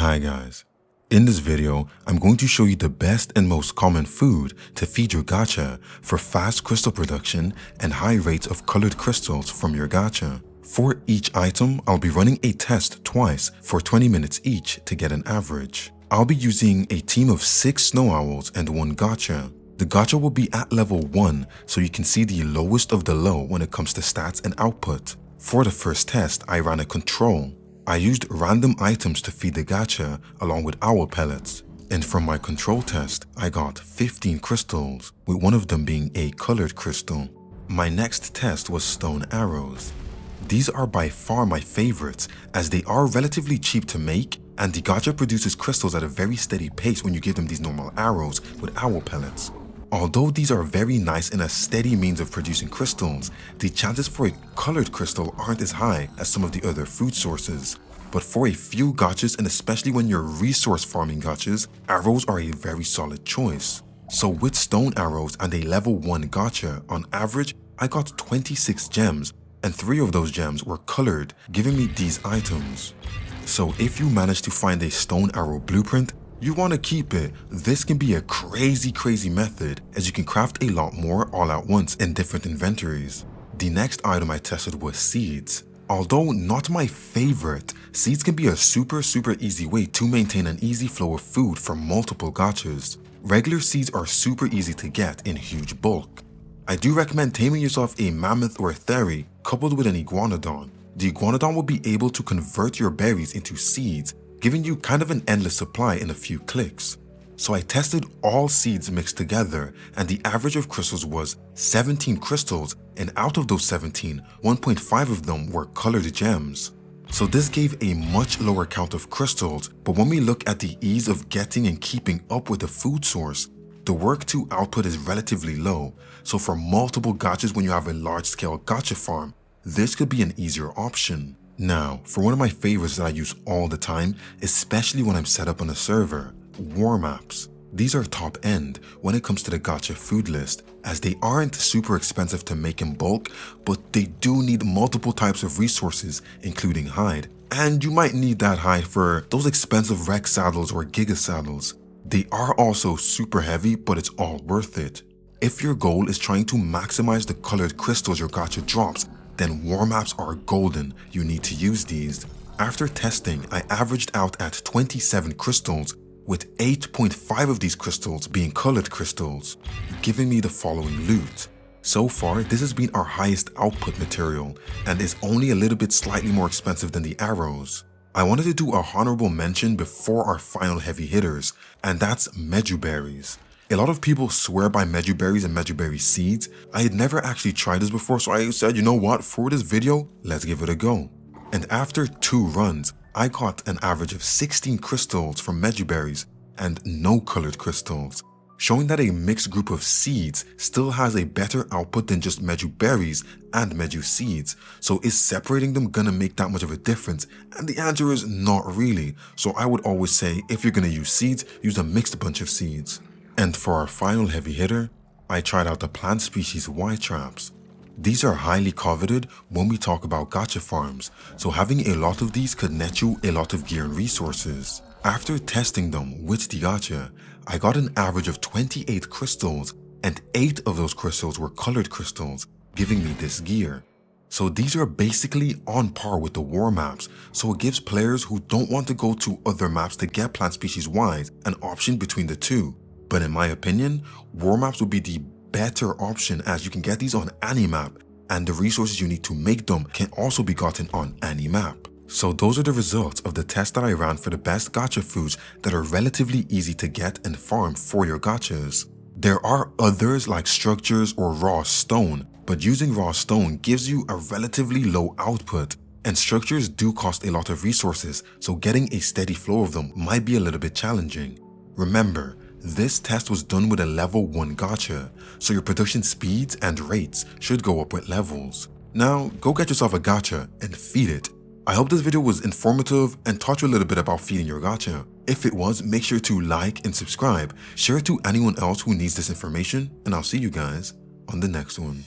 Hi guys, in this video, I'm going to show you the best and most common food to feed your gacha for fast crystal production and high rates of colored crystals from your gacha. For each item, I'll be running a test twice for 20 minutes each to get an average. I'll be using a team of 6 snow owls and 1 gacha. The gacha will be at level 1 so you can see the lowest of the low when it comes to stats and output. For the first test, I ran a control. I used random items to feed the gacha along with owl pellets, and from my control test, I got 15 crystals, with one of them being a colored crystal. My next test was stone arrows. These are by far my favorites as they are relatively cheap to make, and the gacha produces crystals at a very steady pace when you give them these normal arrows with owl pellets. Although these are very nice in a steady means of producing crystals, the chances for a colored crystal aren't as high as some of the other food sources. But for a few gachas, and especially when you're resource farming gachas, arrows are a very solid choice. So with stone arrows and a level 1 gacha, on average, I got 26 gems, and 3 of those gems were colored, giving me these items. So if you manage to find a stone arrow blueprint, you want to keep it. This can be a crazy method as you can craft a lot more all at once in different inventories. The next item I tested was seeds. Although not my favorite, seeds can be a super easy way to maintain an easy flow of food for multiple gachas. Regular seeds are super easy to get in huge bulk. I do recommend taming yourself a mammoth or a theri coupled with an iguanodon. The iguanodon will be able to convert your berries into seeds, giving you kind of an endless supply in a few clicks. So I tested all seeds mixed together, and the average of crystals was 17 crystals, and out of those 17, 1.5 of them were colored gems. So this gave a much lower count of crystals, but when we look at the ease of getting and keeping up with the food source, the work to output is relatively low. So for multiple gachas when you have a large scale gacha farm, this could be an easier option. Now, for one of my favorites that I use all the time, especially when I'm set up on a server, war maps. These are top end when it comes to the gacha food list, as they aren't super expensive to make in bulk, but they do need multiple types of resources, including hide. And you might need that hide for those expensive wreck saddles or giga saddles. They are also super heavy, but it's all worth it. If your goal is trying to maximize the colored crystals your gacha drops, then war maps are golden. You need to use these. After testing, I averaged out at 27 crystals, with 8.5 of these crystals being colored crystals, giving me the following loot. So far, this has been our highest output material, and is only a little bit slightly more expensive than the arrows. I wanted to do a honorable mention before our final heavy hitters, and that's Mejoberries. A lot of people swear by Mejoberries and Mejoberry seeds. I had never actually tried this before, so I said, you know what, for this video, let's give it a go. And after 2 runs, I got an average of 16 crystals from Mejoberries and no colored crystals, showing that a mixed group of seeds still has a better output than just Mejoberries and Meju seeds. So is separating them gonna make that much of a difference? And the answer is not really. So I would always say, if you're gonna use seeds, use a mixed bunch of seeds. And for our final heavy hitter, I tried out the plant species Y traps. These are highly coveted when we talk about gacha farms, so having a lot of these could net you a lot of gear and resources. After testing them with the gacha, I got an average of 28 crystals, and 8 of those crystals were colored crystals, giving me this gear. So these are basically on par with the war maps, so it gives players who don't want to go to other maps to get plant species Ys an option between the two. But in my opinion, war maps would be the better option as you can get these on any map, and the resources you need to make them can also be gotten on any map. So those are the results of the test that I ran for the best gacha foods that are relatively easy to get and farm for your gachas. There are others like structures or raw stone, but using raw stone gives you a relatively low output, and structures do cost a lot of resources, so getting a steady flow of them might be a little bit challenging. Remember, this test was done with a level 1 gacha, so your production speeds and rates should go up with levels. Now, go get yourself a gacha and feed it. I hope this video was informative and taught you a little bit about feeding your gacha. If it was, make sure to like and subscribe, share it to anyone else who needs this information, and I'll see you guys on the next one.